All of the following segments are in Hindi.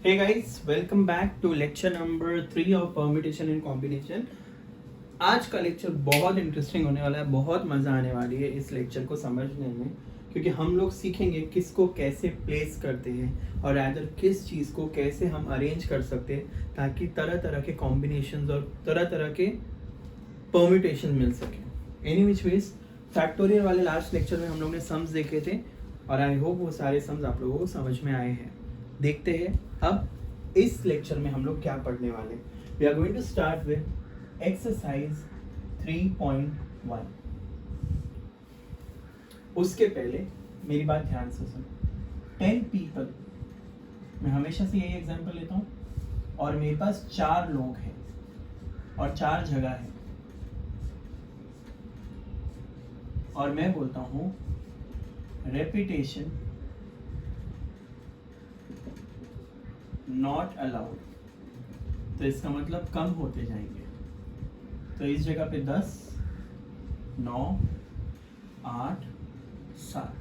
Hey guys, welcome back to lecture number 3 of permutation and combination. आज का लेक्चर बहुत इंटरेस्टिंग होने वाला है, बहुत मज़ा आने वाली है इस लेक्चर को समझने में, क्योंकि हम लोग सीखेंगे किसको कैसे प्लेस करते हैं और अदर किस चीज़ को कैसे हम अरेंज कर सकते हैं ताकि तरह तरह के कॉम्बिनेशंस और तरह तरह के परम्यूटेशन मिल सके। एनी विच वेज फैक्टोरियल वाले लास्ट लेक्चर में हम लोग ने सम्स देखे थे और आई होप वो सारे सम्स आप लोगों को समझ में आए हैं। देखते हैं अब इस लेक्चर में हम लोग क्या पढ़ने वाले। We are going to start with exercise 3.1। उसके पहले मेरी बात ध्यान से सुनो। 10 पीपल, मैं हमेशा से यही एग्जांपल लेता हूँ, और मेरे पास 4 लोग हैं और 4 जगह है, और मैं बोलता हूँ रेपिटेशन नॉट अलाउड, तो इसका मतलब कम होते जाएंगे। तो इस जगह पे 10, 9, 8, 7,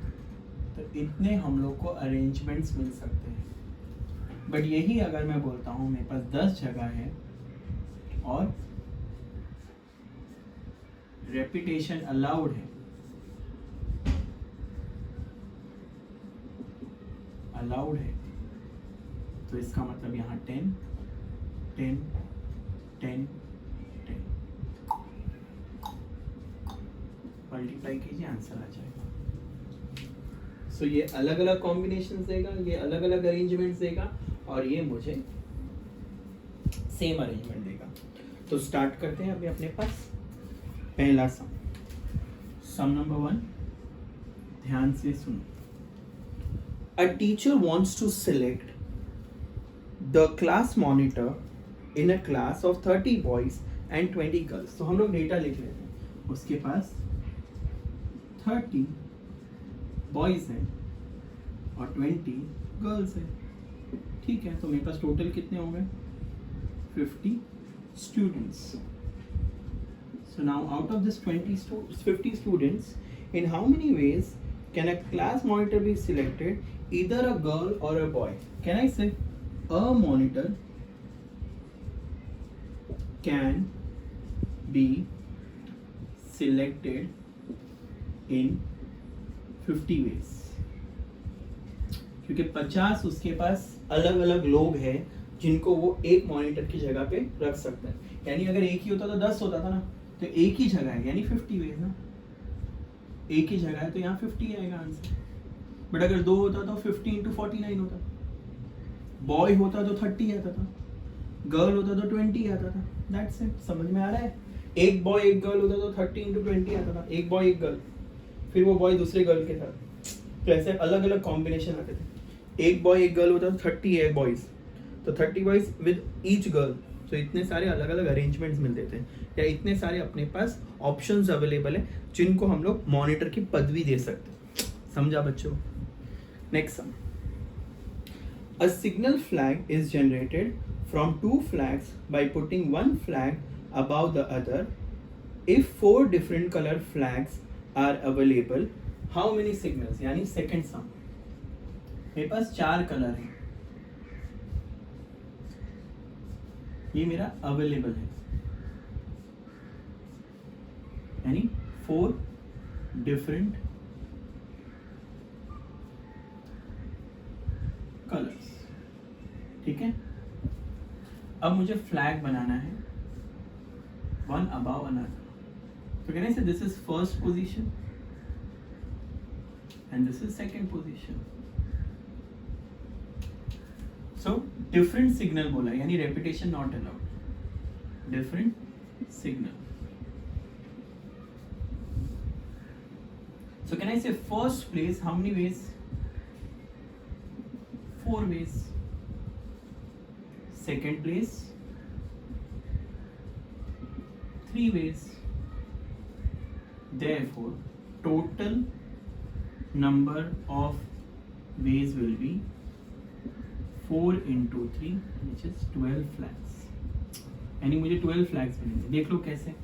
तो इतने हम लोग को अरेंजमेंट्स मिल सकते हैं। बट यही अगर मैं बोलता हूँ मेरे पास 10 जगह है और रेपिटेशन अलाउड है, तो इसका मतलब यहाँ 10, 10, 10, 10 मल्टीप्लाई कीजिए, आंसर आ जाएगा। सो ये अलग अलग कॉम्बिनेशन देगा, ये अलग अलग अरेंजमेंट देगा, और ये मुझे सेम अरेंजमेंट देगा। तो स्टार्ट करते हैं अभी अपने पास पहला सम नंबर 1। ध्यान से सुनो। A teacher wants to select the class monitor in a class of 30 boys and 20 girls. तो हम लोग डेटा लिख लेते हैं। उसके पास 30 बॉयज हैं और 20 गर्ल्स हैं। ठीक है, तो मेरे पास टोटल कितने हो गए? 50 students. So now out of this 50 students, in how many ways can a class monitor be selected, either a girl or a boy? Can I say a monitor can be selected in 50 ways? क्योंकि 50 उसके पास अलग अलग लोग हैं जिनको वो एक मॉनिटर की जगह पे रख सकते हैं। यानी अगर एक ही होता तो 10 होता था ना, तो एक ही जगह है यानी 50 वेज ना, एक ही जगह है तो यहाँ 50 आएगा आंसर। बट अगर 2 होता तो 50 इंटू 49 होता, बॉय होता तो 30 आता था, गर्ल होता तो 20 आता था। That's it. समझ में आ रहा है? एक बॉय एक गर्ल होता तो 30 इंटू 20 आता था, एक बॉय एक गर्ल, फिर वो बॉय दूसरे गर्ल के साथ, तो ऐसे अलग अलग कॉम्बिनेशन आते थे। एक बॉय एक गर्ल होता तो 30 है बॉयज, तो 30 बॉयज विद ईच गर्ल, तो इतने सारे अलग अलग अरेंजमेंट्स मिलते थे, या इतने सारे अपने पास ऑप्शंस अवेलेबल है जिनको हम लोग मॉनिटर की पदवी दे सकते। समझा बच्चों? Next sum. A signal flag is generated from 2 flags by putting one flag above the other. If 4 different color flags are available, how many signals? यानी सेकेंड सम। मेरे पास 4 कलर है, ये मेरा अवेलेबल है, यानी 4 डिफरेंट कलर्स। ठीक है, अब मुझे फ्लैग बनाना है वन अबाव अनदर। तो कैन आई से this is first position and this is second position. So different signal बोला, यानी repetition not allowed, different signal. So can I say first place, how many ways? 4 ways. Second place, 3 ways. Therefore, total number of ways will be 4 into 3, which is 12 flags. यानी मुझे 12 flags मिलेंगे। देख लो कैसे।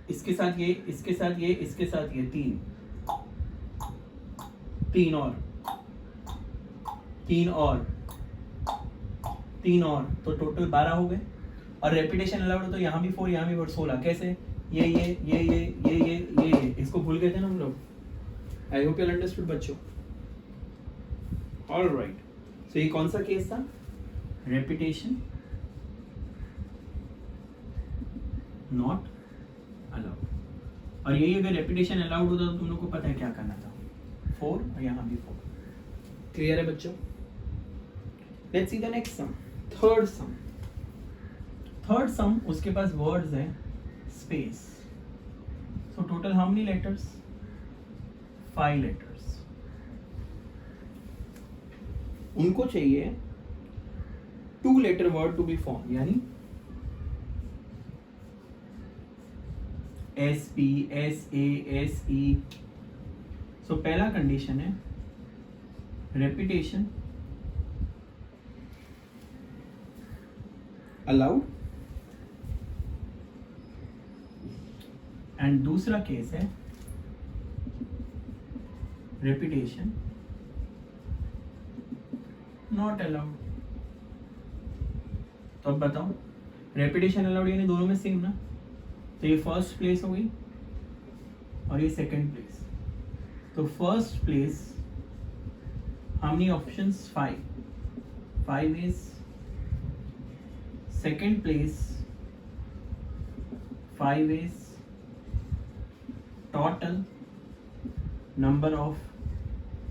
इसके साथ ये, इसके साथ ये, इसके साथ ये, 3 और तीन और तो टोटल 12 हो गए। और रेपिटेशन अलाउड हो तो यहाँ भी 4 यहाँ भी 4, 16। कैसे? ये इसको भूल गए थे ना हम लोग। आई होप यू अंडरस्टूड बच्चों। ऑल राइट, सो ये कौन सा केस था? Repetition not allowed. और यही अगर रेपिटेशन अलाउड होता तो तुम लोग को पता है क्या करना था, 4 और यहाँ भी 4। क्लियर है बच्चों? Let's see the next sum, third sum. उसके पास वर्ड्स है space. So total how many letters? 5 letters. उनको चाहिए 2 letter word to be form, यानी SP, SA, SE। सो पहला कंडीशन है रेपिटेशन अलाउड, एंड दूसरा केस है रेपिटेशन नॉट अलाउड। तो अब बताओ, रेपिटेशन अलाउड यानी दोनों में सेम ना, तो ये फर्स्ट प्लेस हो गई और ये सेकंड प्लेस। तो first place how many options? 5 is. Second place 5 is. Total number of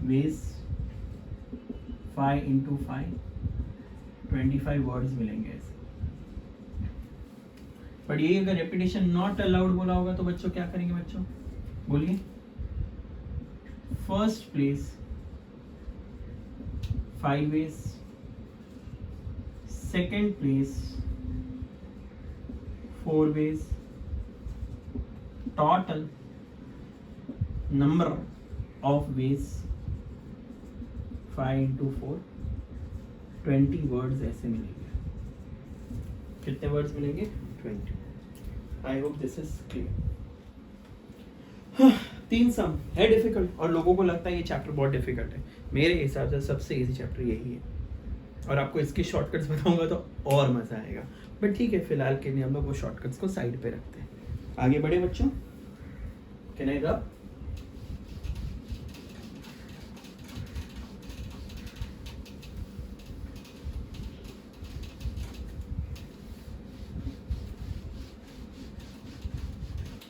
ways 5 into 5, 25 words मिलेंगे ऐसे। बट ये अगर रेपिटेशन नॉट अलाउड बोला होगा तो बच्चों क्या करेंगे? बच्चों बोलिए। First place 5 is. Second place 4 ways. Total number of ways 5 into 4, 20 words ऐसे मिलेंगे। कितने वर्ड्स मिलेंगे? 20। I hope this is clear. 3 सम है डिफिकल्ट और लोगों को लगता है ये चैप्टर बहुत डिफिकल्ट है। मेरे हिसाब से सबसे इजी चैप्टर यही है और आपको इसके शॉर्टकट्स बताऊंगा तो और मजा आएगा। बट ठीक है, फिलहाल के लिए हम लोग वो शॉर्टकट्स को साइड पे रखते हैं। आगे बढ़े बच्चों। कैन आई रब?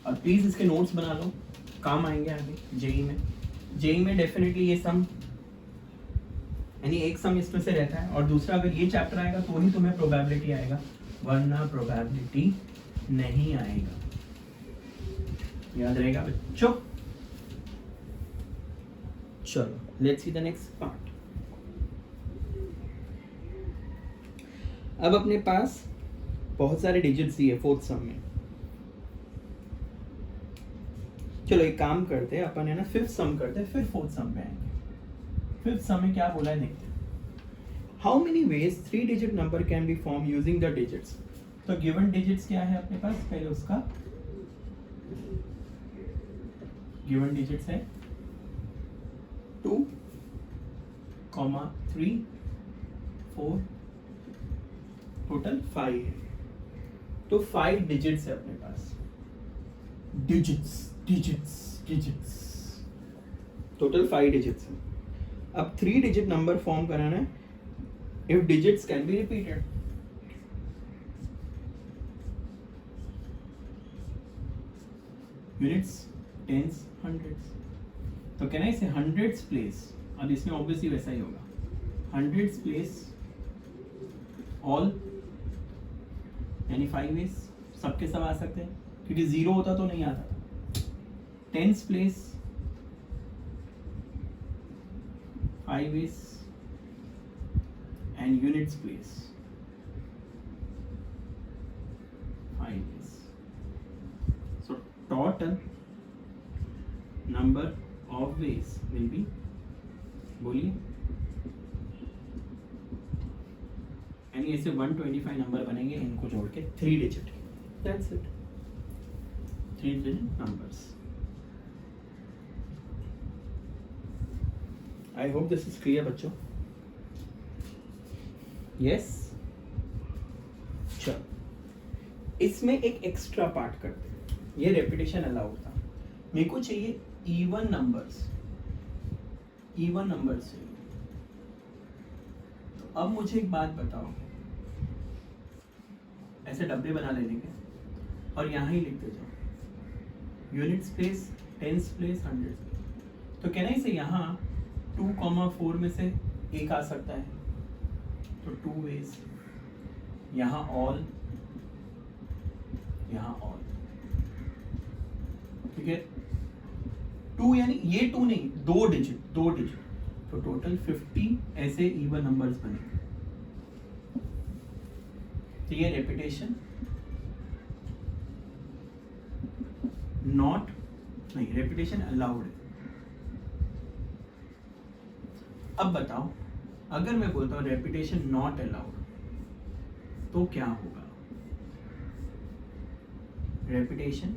और प्लीज इसके नोट्स बना लो, काम आएंगे आगे जेई में। जेई में डेफिनेटली ये सम, यानी एक सम इसमें से रहता है और दूसरा अगर ये चैप्टर आएगा तो ही तुम्हें प्रोबेबिलिटी आएगा, वरना प्रोबेबिलिटी नहीं आएगा। याद रहेगा बच्चों? चलो let's see the next part. अब अपने पास बहुत सारे डिजिट्स दिए फोर्थ सम में। चलो एक काम करते हैं अपन, है ना, फिफ्थ सम करते हैं, फिर फोर्थ सम पे आएंगे। फिफ्थ सम में क्या बोला है देखते हैं। How many ways 3 digit number can be form using the digits. तो गिवन डिजिट्स क्या है अपने पास? पहले उसका गिवन डिजिट्स है 2, 3, 4, टोटल 5 है। तो 5 डिजिट्स है अपने पास। डिजिट्स टोटल 5 डिजिट्स है। अब 3 डिजिट नंबर फॉर्म कराना है if digits can be repeated. Units, tens, hundreds. तो can I say hundreds place, अब इसमें ऑब्वियसली वैसा ही होगा, हंड्रेड्स प्लेस ऑल, यानी 5 वेज सबके सब आ सकते हैं क्योंकि 0 होता तो नहीं आता था। Tens place 5 ways and units place 5 ways. So total number of ways will be, बोलिए, यानी ऐसे 125 नंबर बनेंगे इनको जोड़ के 3 digit. That's it, 3 digit numbers. I hope this is clear बच्चों। यस चलो इसमें एक एक्स्ट्रा पार्ट करते हैं, ये रेपिटेशन अलाउड था, मेरे को चाहिए इवन नंबर्स चाहिए। तो अब मुझे एक बात बताओ, ऐसे डब्बे बना लेंगे और यहाँ ही लिखते जाओ units place, tens place, hundred place. तो कहना इसे यहाँ 2,4 में से एक आ सकता है, तो 2 वेज, यहाँ ऑल, यहाँ ऑल, ठीक है। 2 यानी ये 2 नहीं, 2 डिजिट, तो टोटल 50 ऐसे इवन नंबर्स बनेंगे। तो ये रेपिटेशन नॉट नहीं, रेपिटेशन अलाउड है। अब बताओ अगर मैं बोलता हूं रेपिटेशन नॉट अलाउड तो क्या होगा? रेपिटेशन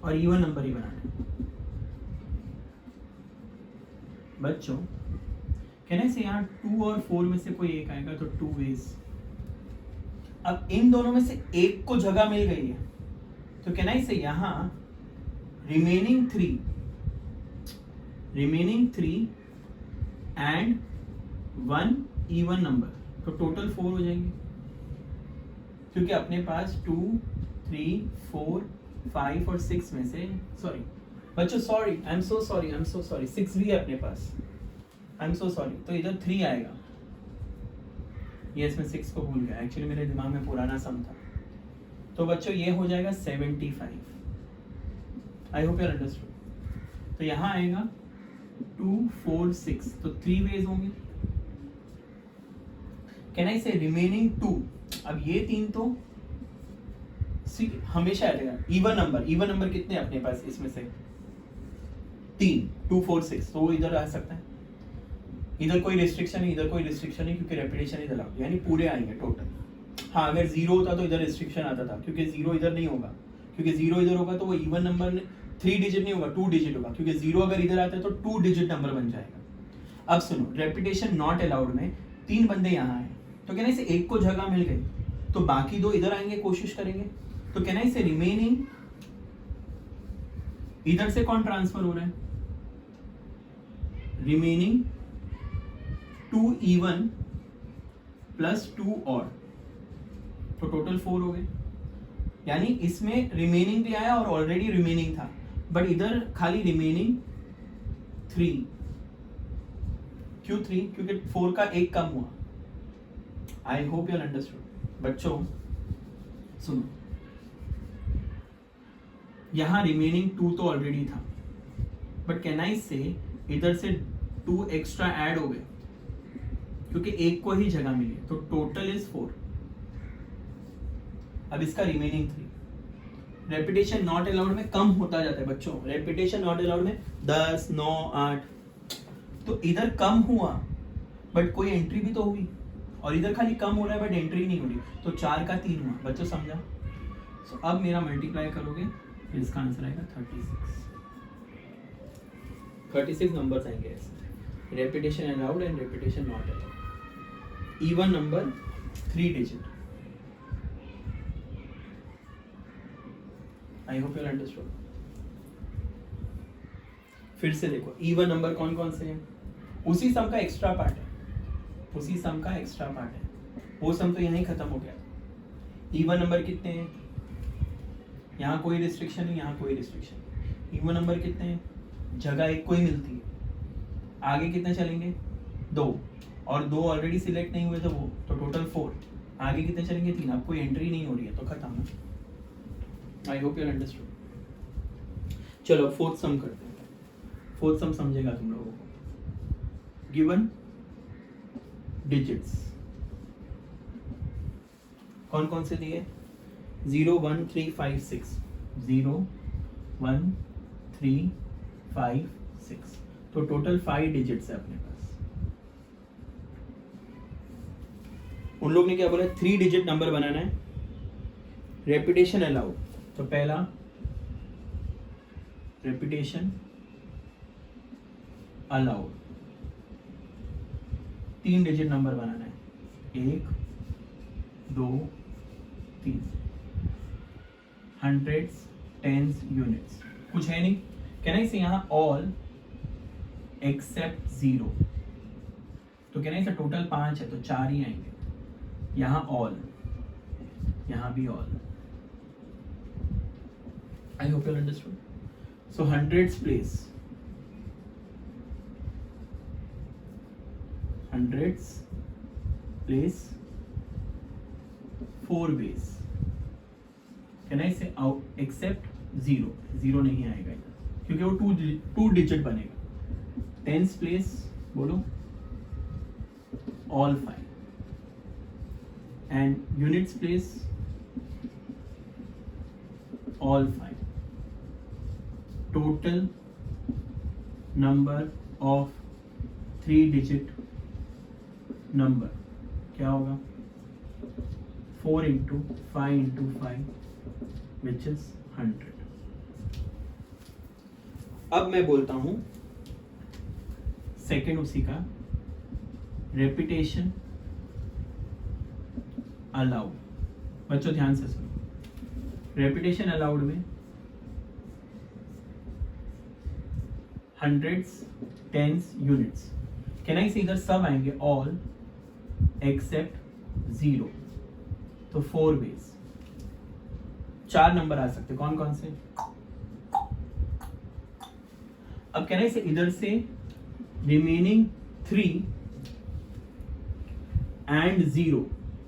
और इवन नंबर ही बनाना बच्चों। कहने से यहाँ 2 और 4 में से कोई एक आएगा, तो 2 वेज। अब इन दोनों में से एक को जगह मिल गई है, तो कहना इसे यहाँ रिमेनिंग 3 एंड 1 इवन नंबर, तो टोटल 4 हो जाएंगे, क्योंकि अपने पास 2, 3, 4, 5 और 6 में से, सॉरी बच्चों, sorry, I am so sorry, 6 भी है अपने पास, आई एम सो सॉरी। तो इधर 3 आएगा, ये इसमें 6 को भूल गया, एक्चुअली मेरे दिमाग में पुराना सम था। तो बच्चों ये हो जाएगा 75। I hope you understood. तो यहाँ आएगा 2, 4, 6, तो 3 वेज होंगे। कैन आई से रिमेनिंग 2, अब ये 3 तो हमेशा आएगा इवन नंबर कितने अपने पास इसमें से 3, 2, 4, 6, तो वो इधर आ सकता है। इधर कोई रिस्ट्रिक्शन नहीं, इधर कोई रिस्ट्रिक्शन नहीं, क्योंकि रेपिटेशन इधर अलाउड, यानी पूरे आएंगे टोटल। हाँ अगर 0 होता तो इधर रिस्ट्रिक्शन आता था, क्योंकि 0 इधर नहीं होगा, क्योंकि 0 इधर होगा तो वो इवन नंबर 3 डिजिट नहीं होगा, 2 डिजिट होगा, क्योंकि 0 अगर इधर आता है तो 2 डिजिट नंबर बन जाएगा। अब सुनो, रेपिटेशन नॉट अलाउड में 3 बंदे यहाँ आए, तो कहना इसे एक को जगह मिल गई, तो बाकी 2 इधर आएंगे, कोशिश करेंगे। तो कहना इसे रिमेनिंग, इधर से कौन ट्रांसफर हो रहा है? रिमेनिंग 2 इवन प्लस 2 ऑड, तो टोटल 4 हो गए। यानी इसमें रिमेनिंग भी आया और ऑलरेडी रिमेनिंग था, बट इधर खाली रिमेनिंग 3। क्यों 3? क्योंकि 4 का एक कम हुआ। I hope you understood. बच्चों सुनो, यहां रिमेनिंग 2 तो ऑलरेडी था, बट कैन आई से इधर से 2 एक्स्ट्रा ऐड हो गए, क्योंकि एक को ही जगह मिली, तो टोटल इज 4। अब इसका रिमेनिंग 3। रेपिटेशन नॉट अलाउड में कम होता जाता है बच्चों, रेपिटेशन नॉट अलाउड में 10, 9, 8, तो इधर कम हुआ बट कोई एंट्री भी तो हुई, और इधर खाली कम हो रहा है बट एंट्री नहीं हो रही, तो 4 का 3 हुआ। बच्चों समझा? सो अब मेरा मल्टीप्लाई करोगे फिर इसका आंसर आएगा 36 नंबर्स आएंगे ऐसे, repetition allowed and repetition not allowed. Even number 3 digit. I hope you understood. फिर से देखो इवन नंबर कौन कौन से हैं, उसी सम का एक्स्ट्रा पार्ट है, वो सम तो यहीं खत्म हो गया। इवन नंबर कितने हैं? यहाँ कोई रिस्ट्रिक्शन नहीं, यहाँ कोई रिस्ट्रिक्शन। इवन नंबर कितने हैं? जगह एक को ही मिलती है। आगे कितने चलेंगे? 2, और 2 ऑलरेडी सिलेक्ट नहीं हुए थे वो, तो टोटल 4। आगे कितने चलेंगे? 3। अब कोई एंट्री नहीं हो रही है, तो खत्म। I hope you understood. चलो फोर्थ सम करते हैं। फोर्थ सम समझेगा तुम लोगों को। गिवन डिजिट्स कौन कौन से दिए? 0, 1, 3, 5, 6। 0, 1, 3, 5, 6, तो टोटल 5 डिजिट्स है अपने पास। उन लोग ने क्या बोला? 3 डिजिट नंबर बनाना है, रेपिटेशन अलाउड। तो पहला रेपिटेशन अलाउड, 3 डिजिट नंबर बनाना है। 1 2 3 हंड्रेड्स टेंस यूनिट्स कुछ है नहीं. कैन आई से यहाँ ऑल एक्सेप्ट 0. तो कहना इसे टोटल 5 है तो 4 ही आएंगे. यहाँ ऑल, यहाँ भी all. I hope you understood. So hundreds place, hundreds place 4 ways. Can I से आउट एक्सेप्ट 0. 0 नहीं आएगा इधर क्योंकि वो टू डिजिट बनेगा. टेंस प्लेस बोलो all 5 and units place all 5. Total number of 3-digit number क्या होगा? 4 into 5 into 5 which is 100. अब मैं बोलता हूं सेकेंड उसी का, रेपिटेशन अलाउड. बच्चों ध्यान से सुनो. रेपिटेशन अलाउड में hundreds tens units. Can I say इधर सब आएंगे ऑल एक्सेप्ट 0. तो 4 ways. 4 नंबर आ सकते. कौन कौन से? अब कैन आई से इधर से रिमेनिंग 3 एंड 0.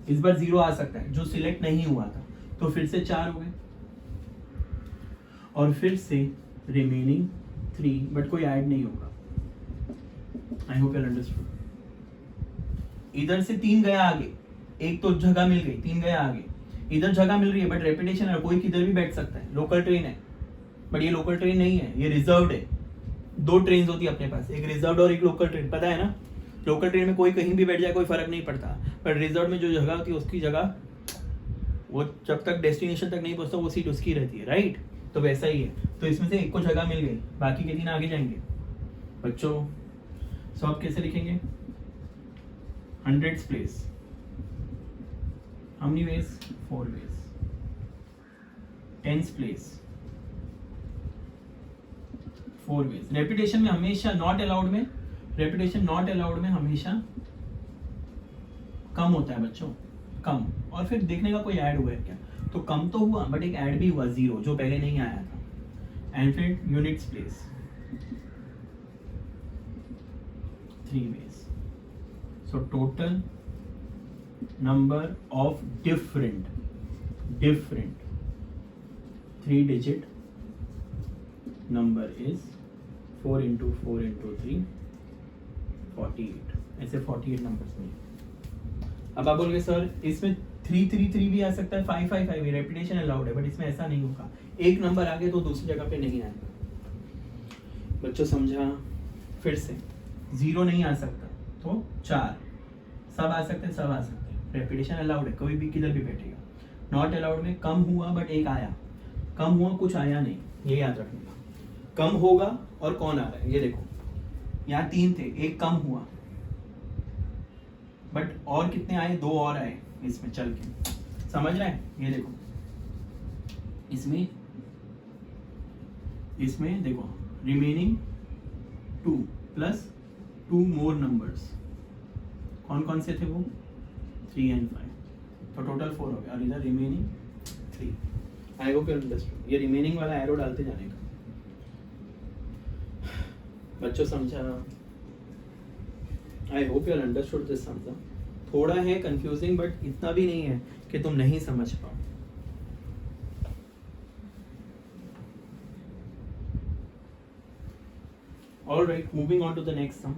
इस बार 0 आ सकता है जो सिलेक्ट नहीं हुआ था. तो फिर से 4 हो गए और फिर से रिमेनिंग 3 बट कोई ऐड नहीं होगा. I hope you understood. इधर से 3 गया आगे, एक तो जगह मिल गई, 3 गया आगे. इधर जगह मिल रही है बट रेपिटेशन है. कोई किधर भी बैठ सकता है. लोकल ट्रेन है बट ये लोकल ट्रेन नहीं है, ये रिजर्व्ड है. 2 ट्रेन होती है अपने पास, एक रिजर्व्ड और एक लोकल ट्रेन. पता है ना, लोकल ट्रेन में कोई कहीं भी बैठ जाए कोई फर्क नहीं पड़ता. पर रिजर्व में जो जगह होती है उसकी जगह, वो जब तक डेस्टिनेशन तक नहीं पहुंचता वो सीट उसकी रहती है. राइट. तो वैसा ही है. तो इसमें से एक को जगह मिल गई, बाकी के 3 आगे जाएंगे. बच्चों सब कैसे लिखेंगे? Hundreds place how many ways? 4 ways. Tens place 4 ways. Repetition में हमेशा नॉट अलाउड में, रेपिटेशन नॉट अलाउड में हमेशा कम होता है बच्चों, कम. और फिर देखने का कोई ऐड हुआ है क्या? तो कम तो हुआ बट एक ऐड भी हुआ 0 जो पहले नहीं आया था. एंड फिर units place 3 ways. So total number of different 3-digit number is 4 into 4 into 3 48. ऐसे 48 नंबर्स में. अब आप बोलोगे सर इसमें 3 भी आ सकता है, 5 रेपिटेशन अलाउड है बट इसमें ऐसा नहीं होगा. एक नंबर आगे तो दूसरी जगह पे नहीं आएगा. बच्चों समझा? फिर से 0 नहीं आ सकता तो 4. सब आ सकते हैं, सब आ सकते हैं. रेपिटेशन अलाउड है, कोई भी किधर भी बैठेगा. नॉट अलाउड में कम हुआ बट एक आया, कम हुआ कुछ आया नहीं. ये याद रखना. कम होगा और कौन आ रहा है ये देखो. यहाँ 3 थे, एक कम हुआ बट और कितने आए? 2 और आए इसमें चल के. समझ रहे हैं? ये देखो इसमें देखो रिमेनिंग 2 प्लस 2 मोर नंबर्स. कौन कौन से थे वो? 3 and 5. तो टोटल 4 हो गया और इधर remaining 3. I hope you understood. ये रिमेनिंग वाला एरो डालते जाने का. बच्चों समझा? I hope you understood this. समझा? थोड़ा है कंफ्यूजिंग बट इतना भी नहीं है कि तुम नहीं समझ पाओ. All right, moving on to the next sum.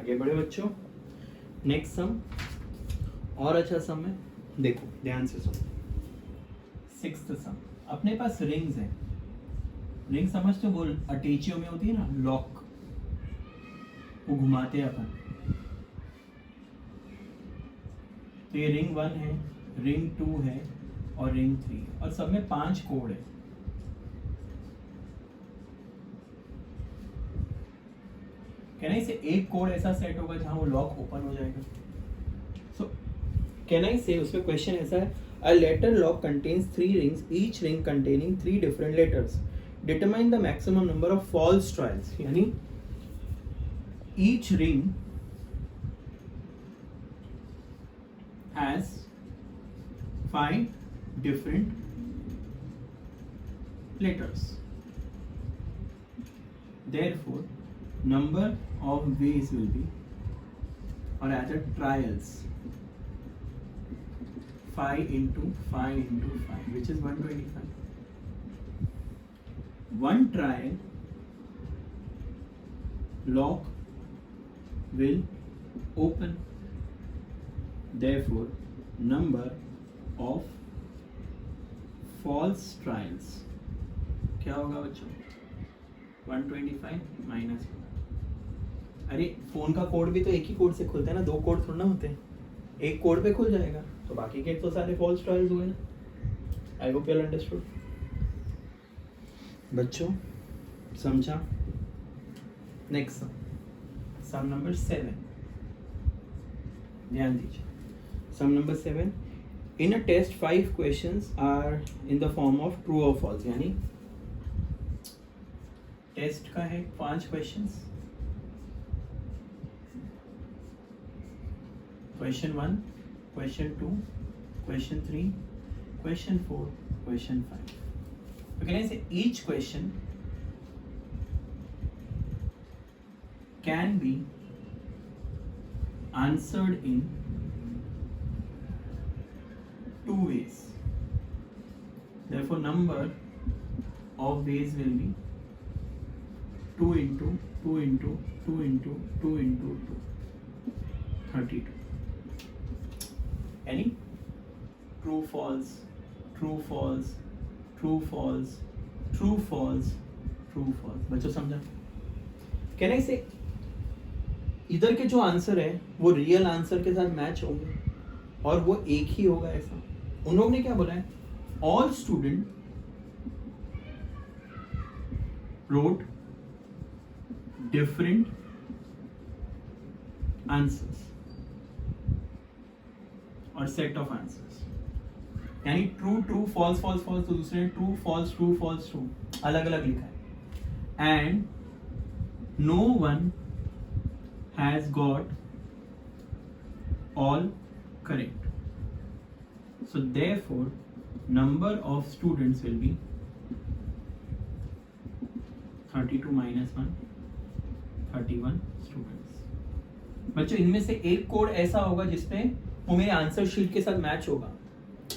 आगे बढ़े बच्चों, नेक्स्ट सम और अच्छा सम है, देखो ध्यान से सुनो। सिक्स्थ सम, अपने पास रिंग्स है, रिंग समझते हो, वो अटैचियों में होती है ना लॉक, वो घुमाते हैं अपन। तो ये रिंग 1 है, रिंग 2 है और रिंग 3, और सब में 5 कोड है। कहना इसे एक कोड ऐसा सेट होगा जहां वो लॉक ओपन हो जाएगा। सो कहना इसे, उसमें क्वेश्चन ऐसा है, a letter lock contains 3 rings, each ring containing 3 different letters. Determine the maximum number of false trials. यानी each ring has 5 different letters. Therefore, number of ways will be, or rather trials, 5 into 5 into 5, which is 125. One trial lock will open. Therefore, number of false trials क्या होगा बच्चों? 125 माइनस। अरे फोन का कोड भी तो एक ही कोड से खुलता है ना, 2 कोड थोड़ा ना होते हैं, एक कोड पे खुल जाएगा, तो बाकी के तो सारे फॉल्स ट्रायल्स हुए ना। आई होप यू अंडरस्टूड बच्चों, समझा? नेक्स्ट सम नंबर 7, ध्यान दीजिए। Some number 7, in a test 5 questions are in the form of true और फॉल्स। यानी टेस्ट का है 5 questions, question 1, question 2, question 3, question 4, question 5। तो कहने से each question can be answered in 2 ways. Therefore, number of ways will be 2 into 2 into 2 into 2 into 2, 32. Any true false, true false, true false, true false, true false। बच्चों समझा? कहना इसे, इधर के जो आंसर है वो रियल आंसर के साथ मैच होंगे और वो एक ही होगा ऐसा। उन लोगों ने क्या बोला है? All student wrote different answers और सेट ऑफ आंसर्स, यानी true true false false false, तो दूसरे ने true false true false true अलग अलग लिखा है। And no one has got all correct, so therefore number of students will be 32 minus 1, 31 students. बच्चों इनमें से एक कोड ऐसा होगा जिसमें वो मेरे आंसर शीट के साथ मैच होगा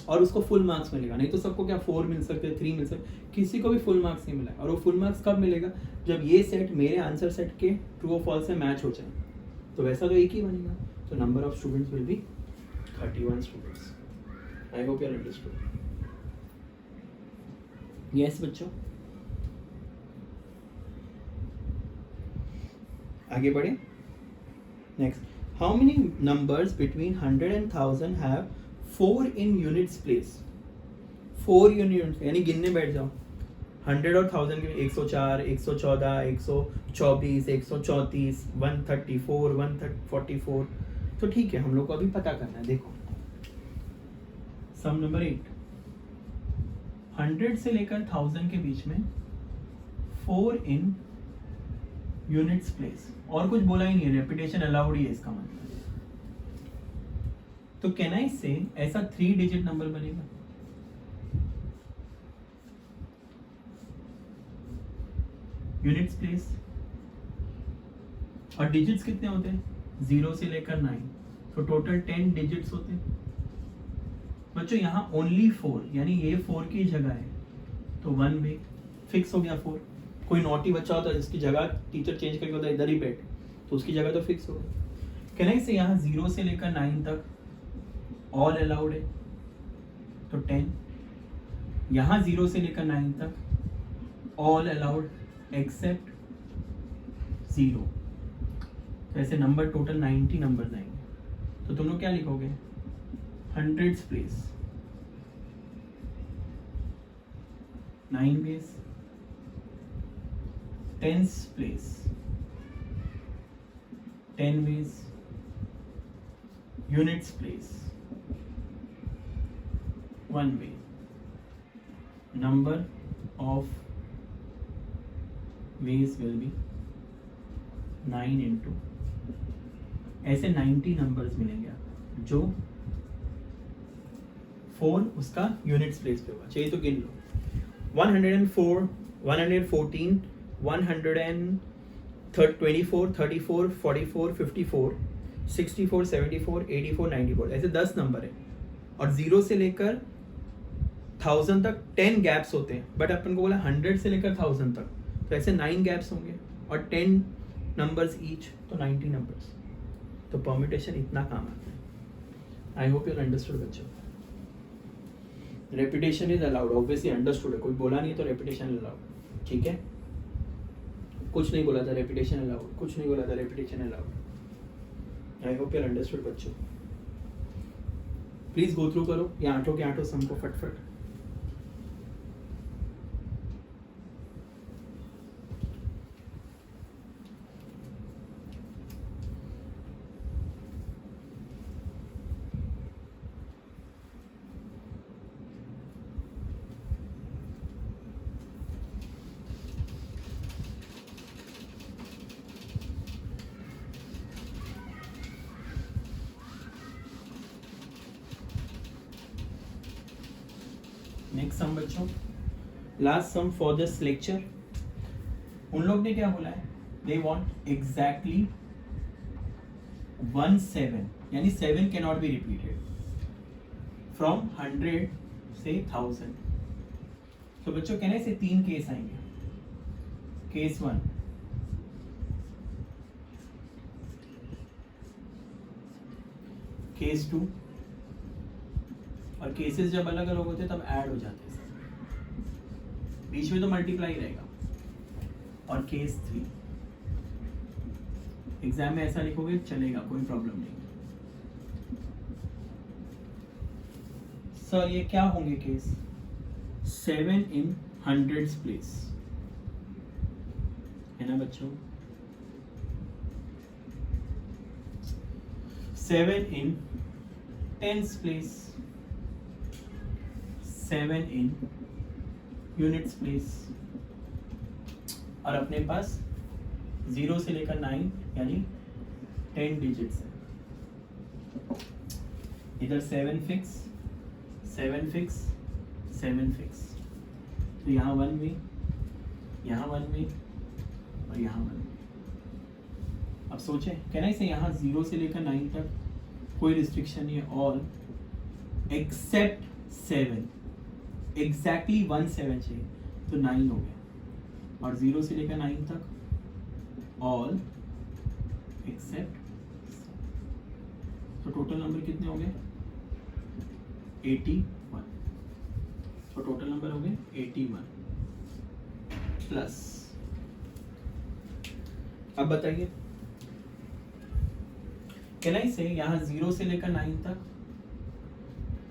और उसको फुल मार्क्स मिलेगा, नहीं तो सबको क्या 4 मिल सकते, 3 मिल सकते, किसी को भी फुल मार्क्स नहीं मिला। और वो फुल मार्क्स कब मिलेगा? जब ये सेट मेरे आंसर सेट के ट्रू और फॉल्स से मैच हो जाए, तो वैसा तो एक ही बनेगा। तो number of students will B 31 students. I hope you understood. Yes बच्चों, आगे बढ़े। Next, how many numbers between 100 and 1000 have 4 in units place? 4 units, यानी गिनने बैठ जाओ। 100 और 1000 के 104, 114, 124, 134, 134, 144। तो ठीक है, हम लोग को अभी पता करना है। देखो सम नंबर 8, 100 से लेकर 1000 के बीच में 4 in यूनिट्स प्लेस, और कुछ बोला ही नहीं, रेपिटेशन अलाउड ही है इसका मतलब। तो कहना इससे ऐसा 3 डिजिट नंबर बनेगा। यूनिट्स प्लेस, और डिजिट्स कितने होते हैं? 0 से लेकर 9, तो टोटल 10 डिजिट्स होते हैं। बच्चों यहाँ ओनली 4, यानी ये 4 की जगह है, तो 1 वे फिक्स हो गया 4। कोई नोटी बच्चा होता है जिसकी जगह टीचर चेंज करके होता है इधर ही बैठ, तो उसकी जगह तो फिक्स हो गई। कहना इससे यहाँ 0 से लेकर 9 तक ऑल अलाउड है तो 10, यहाँ 0 से लेकर 9 तक ऑल अलाउड एक्सेप्ट 0। तो ऐसे नंबर टोटल 90 नंबर आएंगे। तो तुम लोग क्या लिखोगे, hundreds place 9 ways, tens place 10 ways, units place 1 way, number of ways will be 9 into, ऐसे 90 नंबर्स मिलेंगे आपको जो 4 उसका यूनिट्स प्लेस पे होगा। चाहिए तो गिन लो, 104, 114, 124, 34, 44, 54, 64, 74, 84, 94, ऐसे 10 नंबर है। और 0 से लेकर 1000 तक 10 गैप्स होते हैं, बट अपन को बोला 100 से लेकर 1000 तक, तो ऐसे 9 गैप्स होंगे और 10 नंबर्स ईच, तो 90 नंबर्स। तो परम्यूटेशन इतना काम आता है। आई होप यू अंडरस्टूड बच्चों। Repetition is allowed, obviously understood है, कोई बोला नहीं तो रेपिटेशन अलाउड, ठीक है। कुछ नहीं बोला था रेपिटेशन अलाउड, कुछ नहीं बोला था repetition allowed. I hope you understood बच्चों। प्लीज गो थ्रू करो ये आठों के आठों सम को फटफट। नेक्स्ट सम बच्चों, last sum for this lecture. उन लोग ने क्या बोला है, दे वांट एग्जैक्टली 17, यानी 7 can not be repeated from 100 से 1000। तो बच्चों कहने से 3 केस आएंगे। केस 1, केस 2, और केसेस जब अलग अलग होते हैं तब ऐड हो जाते हैं, बीच में तो मल्टीप्लाई रहेगा। और केस 3, एग्जाम में ऐसा लिखोगे चलेगा, कोई प्रॉब्लम नहीं। सर ये क्या होंगे केस, 7 in hundreds place है ना बच्चों, 7 in tens place, 7 in units place, और अपने पास 0 से लेकर 9 यानी 10 डिजिट्स है। इधर 7 फिक्स, 7 फिक्स, 7 फिक्स, तो यहाँ 1 वे, यहाँ 1 वे और यहाँ 1 वे। अब सोचें, कहना इसे यहाँ 0 से लेकर 9 तक कोई रिस्ट्रिक्शन नहीं है, ऑल एक्सेप्ट 7, एग्जैक्टली 17 चाहिए तो 9 हो गया। और 0 से लेकर 9 तक ऑल एक्सेप्ट, तो टोटल नंबर कितने हो गए 81। तो टोटल नंबर हो गए 81 प्लस, अब बताइए कहना इसे यहाँ 0 से लेकर 9 तक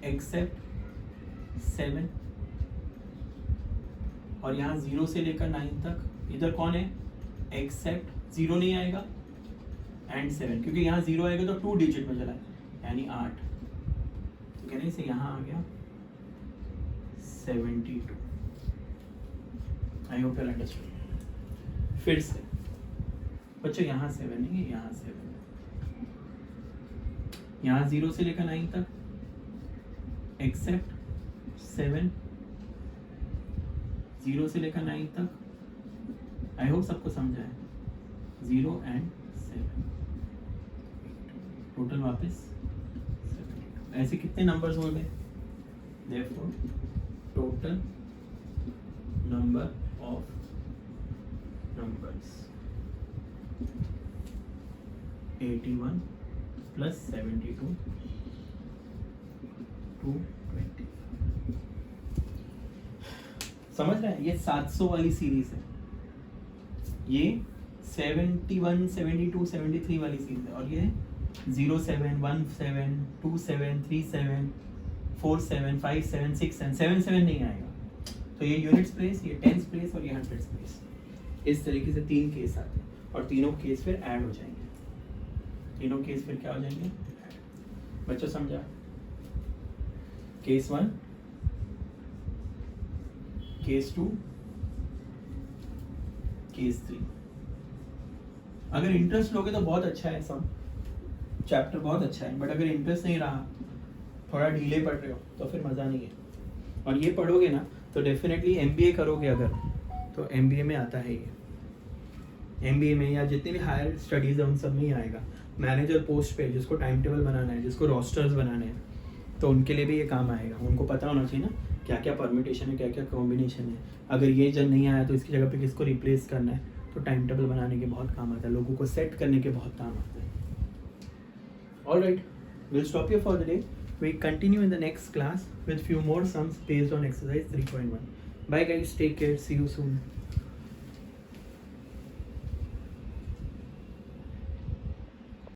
एक्सेप्ट 7, और यहाँ 0 से लेकर 9 तक इधर कौन है, एक्सेप्ट 0 नहीं आएगा एंड 7, क्योंकि यहाँ 0 आएगा तो 2 डिजिट में चला है यानी 8। तो कहने से यहाँ आ गया 72। I hope you understood. फिर से बच्चों यहाँ 7 नहीं है, यहाँ 7 है। यहाँ 0 से लेकर 9 तक एक्सेप्ट 7, 0 से लेकर 9 तक, आई होप सबको समझा है, 0 and 7, टोटल वापस 72। ऐसे कितने नंबर्स हो गए, therefore total number of numbers 81 plus 72 220। समझ रहे हैं, ये 700 वाली सीरीज है, ये 71 72 73 वाली सीरीज है, और ये 07 17 27 37 47 57 67 77 नहीं आएगा। तो ये यूनिट्स प्लेस, ये टेंस प्लेस और ये हंड्रेड्स प्लेस, इस तरीके से 3 केस आते हैं और तीनों केस फिर ऐड हो जाएंगे। तीनों केस फिर क्या हो जाएंगे? बच्चों समझा? Case 1, case 2, case 3। अगर इंटरेस्ट लोगे तो बहुत अच्छा है, सब चैप्टर बहुत अच्छा है, बट अगर इंटरेस्ट नहीं रहा, थोड़ा ढीले पढ़ रहे हो तो फिर मज़ा नहीं है। और ये पढ़ोगे ना तो डेफिनेटली MBA करोगे अगर, तो MBA में आता है ये, MBA में या जितने भी हायर स्टडीज़ है उन सब में ही आएगा। मैनेजर पोस्ट पे जिसको टाइम टेबल बनाना है, जिसको रोस्टर्स बनाने हैं, तो उनके लिए भी ये काम आएगा। उनको पता होना चाहिए ना क्या क्या परम्यूटेशन है, क्या क्या कॉम्बिनेशन है। अगर ये जब नहीं आया तो इसकी जगह पे किसको रिप्लेस करना है, तो टाइम टेबल बनाने के बहुत काम आता है, लोगों को सेट करने के बहुत काम आते हैं। Alright, we'll stop here for the day. We continue in the next class with few more sums based on exercise 3.1. Bye guys, take care, see you soon.